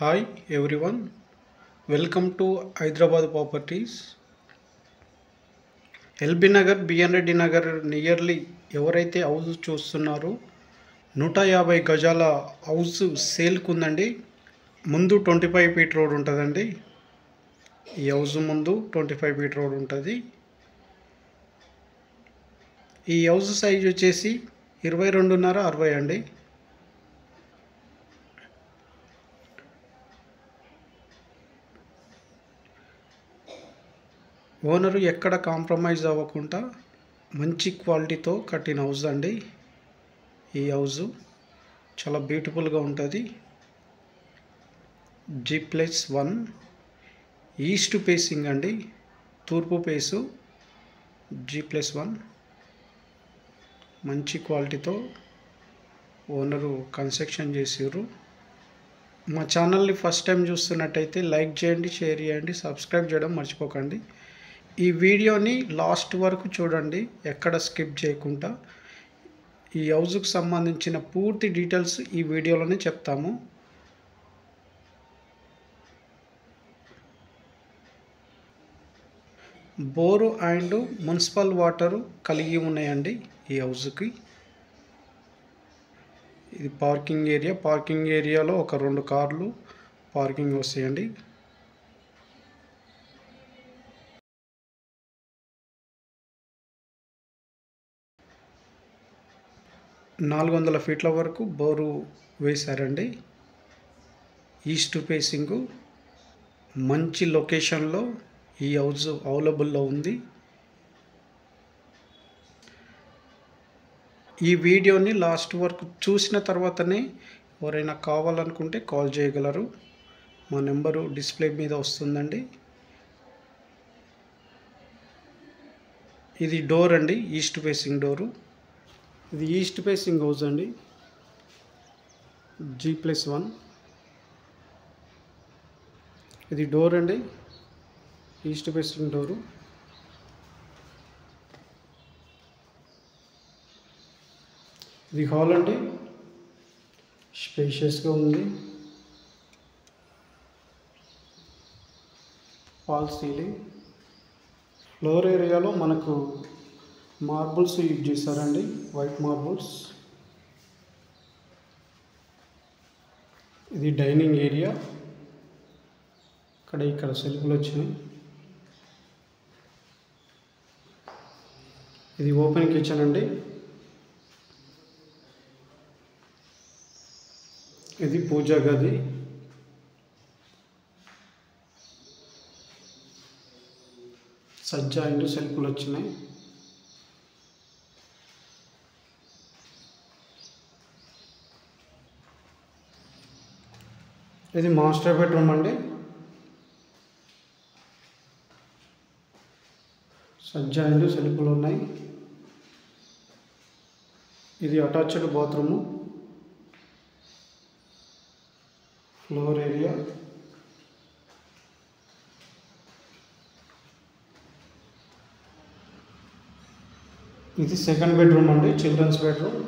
Hi everyone, welcome to Hyderabad Properties. LB Nagar BN Reddy Nagar nearly ఎవరైతే house చూస్తున్నారో 150 గజాల హౌస్ సేల్కు ఉందండి. ముందు 25 ఫీట్ రోడ్ ఉంటుందండి. ఈ హౌస్ ముందు 25 ఫీట్ రోడ్ ఉంటుంది. ఈ హౌస్ సైజ్ వచ్చేసి 22.5 60 అండి. ఓనరు ఎక్కడ కాంప్రమైజ్ అవ్వకుండా మంచి క్వాలిటీతో కట్టిన హౌస్ అండి. ఈ హౌస్ చాలా బ్యూటిఫుల్గా ఉంటుంది. G+1 ఈస్ట్ ఫేసింగ్ అండి, తూర్పు ఫేసు. G+1 మంచి క్వాలిటీతో ఓనరు కన్స్ట్రక్షన్ చేసారు. మా ఛానల్ని ఫస్ట్ టైం చూస్తున్నట్టయితే లైక్ చేయండి, షేర్ చేయండి, సబ్స్క్రైబ్ చేయడం మర్చిపోకండి. ఈ వీడియోని లాస్ట్ వరకు చూడండి, ఎక్కడ స్కిప్ చేయకుండా. ఈ హౌస్కు సంబంధించిన పూర్తి డీటెయిల్స్ ఈ వీడియోలోనే చెప్తాము. బోరు అండ్ మున్సిపల్ వాటరు కలిగి ఉన్నాయండి ఈ హౌస్కి. ఇది పార్కింగ్ ఏరియాలో ఒక 2 కార్లు పార్కింగ్ వస్తాయండి. 400 ఫీట్ల వరకు బోరు వేశారండి. ఈస్ట్ ఫేసింగు మంచి లొకేషన్లో ఈ హౌస్ అవైలబుల్లో ఉంది. ఈ వీడియోని లాస్ట్ వరకు చూసిన తర్వాతనే ఎవరైనా కావాలనుకుంటే కాల్ చేయగలరు. మా నెంబరు డిస్ప్లే మీద వస్తుందండి. ఇది డోర్ అండి, ఈస్ట్ ఫేసింగ్ డోరు. ఇది ఈస్ట్ ఫేసింగ్ హౌస్ అండి, G+1. ఇది డోర్ అండి, ఈస్ట్ ఫేసింగ్ డోరు. ఇది హాల్ అండి, స్పేషియస్గా ఉంది. Fall ceiling. ఫ్లోర్ ఏరియాలో మనకు మార్బుల్స్ యూజ్ చేశారండి, వైట్ మార్బుల్స్. ఇది డైనింగ్ ఏరియా. ఇక్కడ సెల్ఫ్లు వచ్చినాయి. ఇది ఓపెన్ కిచెన్ అండి. ఇది పూజా గది. సజ్జా అండ్ సెల్ఫ్లు వచ్చినాయి. ఇది మాస్టర్ బెడ్రూమ్ అండి. సజ్జా అండ్ సెల్ఫ్లు ఉన్నాయి. ఇది అటాచ్డ్ బాత్రూము. Floor area. ఇది సెకండ్ బెడ్రూమ్ అండి, చిల్డ్రన్స్ బెడ్రూమ్.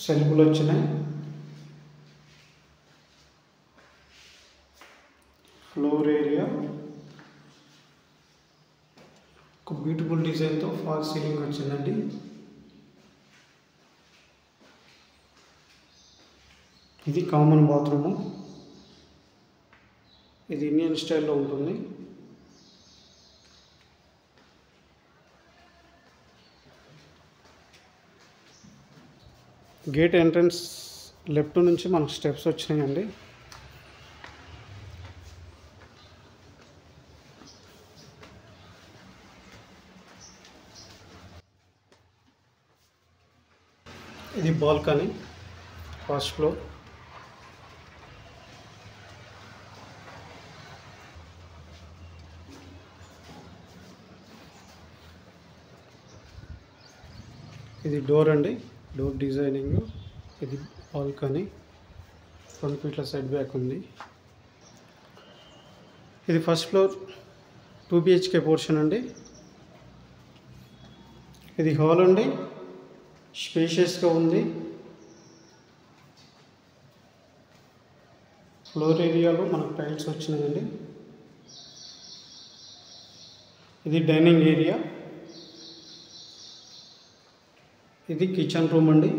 సెల్ఫ్లు వచ్చినాయి. ఫ్లోర్ ఏరియా ఒక బ్యూటిఫుల్ డిజైన్తో ఫాల్ సీలింగ్ వచ్చిందండి. ఇది కామన్ బాత్రూము. ఇది ఇండియన్ స్టైల్లో ఉంటుంది. గేట్ ఎంట్రన్స్ లెఫ్ట్ నుంచి మనకు స్టెప్స్ వచ్చినాయండి. ఇది బాల్కనీ, ఫస్ట్ ఫ్లోర్. ఇది డోర్ అండి, డోర్ డిజైనింగ్. ఇది బాల్కనీ, 2 ఫీట్ల సైడ్ బ్యాక్ ఉంది. ఇది ఫస్ట్ ఫ్లోర్ 2 BHK పోర్షన్ అండి. ఇది హాల్ అండి, స్పేషియస్గా ఉంది. ఫ్లోర్ ఏరియాలో మనకు టైల్స్ వచ్చినాయండి. ఇది డైనింగ్ ఏరియా, ఇది కిచెన్ రూమ్ అండి.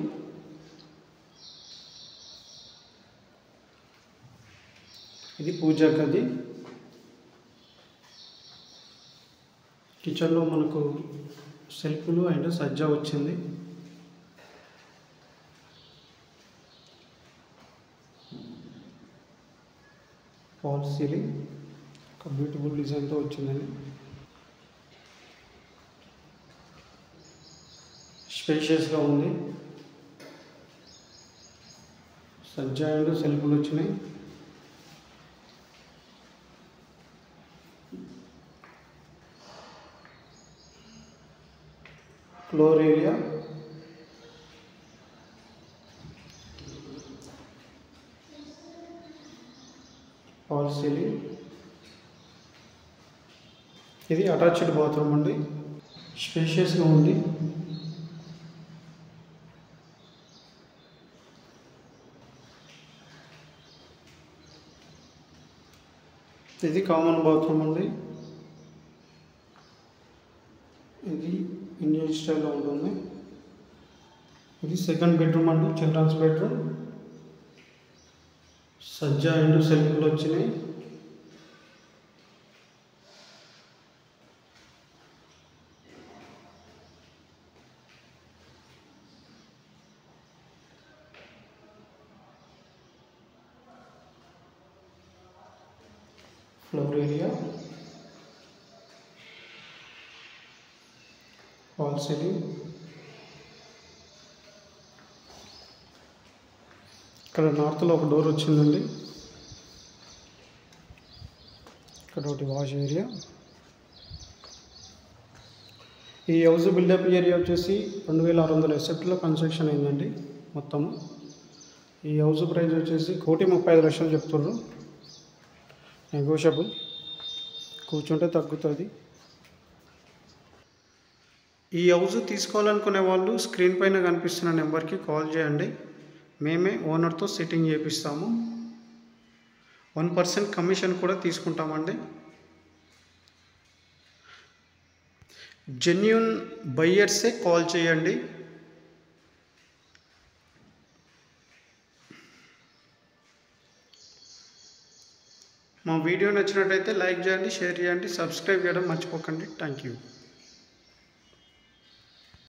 ఇది పూజా గది. కిచెన్లో మనకు సెల్ఫ్లు అండ్ సజ్జా వచ్చింది. ఫాల్ సీలింగ్ ఒక బ్యూటిఫుల్ డిజైన్తో వచ్చిందండి. స్పేషియస్గా ఉంది. సజ్జా అండ్ సెల్ఫ్లు వచ్చినాయి. Floor area, fall ceiling. ఇది అటాచ్డ్ బాత్రూమ్ అండి. స్పేషియస్గా ఉంది. ఇది కామన్ బాత్రూమ్ అండి. ఇది ఇండియన్ స్టైల్లో ఉంటుంది. ఇది సెకండ్ బెడ్రూమ్ అండి, చిల్డ్రన్స్ బెడ్రూమ్. సజ్జా అండ్ సెల్ఫ్లు వచ్చినాయి. Floor area, fall ceiling. ఇక్కడ నార్త్లో ఒక డోర్ వచ్చిందండి. ఇక్కడ ఒకటి వాష్ ఏరియా. ఈ హౌస్ బిల్డప్ ఏరియా వచ్చేసి 2600 ఎస్ఎఫ్టీలో కన్స్ట్రక్షన్ అయిందండి మొత్తము. ఈ హౌస్ ప్రైస్ వచ్చేసి 1,35,00,000 చెప్తున్నారు. నెగోషియబుల్, కూర్చుంటే తగ్గుతుంది. ఈ హౌస్ తీసుకోవాలనుకునే వాళ్ళు స్క్రీన్ పైన కనిపిస్తున్న నెంబర్కి కాల్ చేయండి. మేమే ఓనర్తో సిట్టింగ్ చేపిస్తాము. 1% కమిషన్ కూడా తీసుకుంటామండి. జెన్యూన్ బయ్యర్సే కాల్ చేయండి. మా వీడియో నచ్చినట్టయితే లైక్ చేయండి, షేర్ చేయండి, సబ్స్క్రైబ్ చేయడం మర్చిపోకండి. Thank you.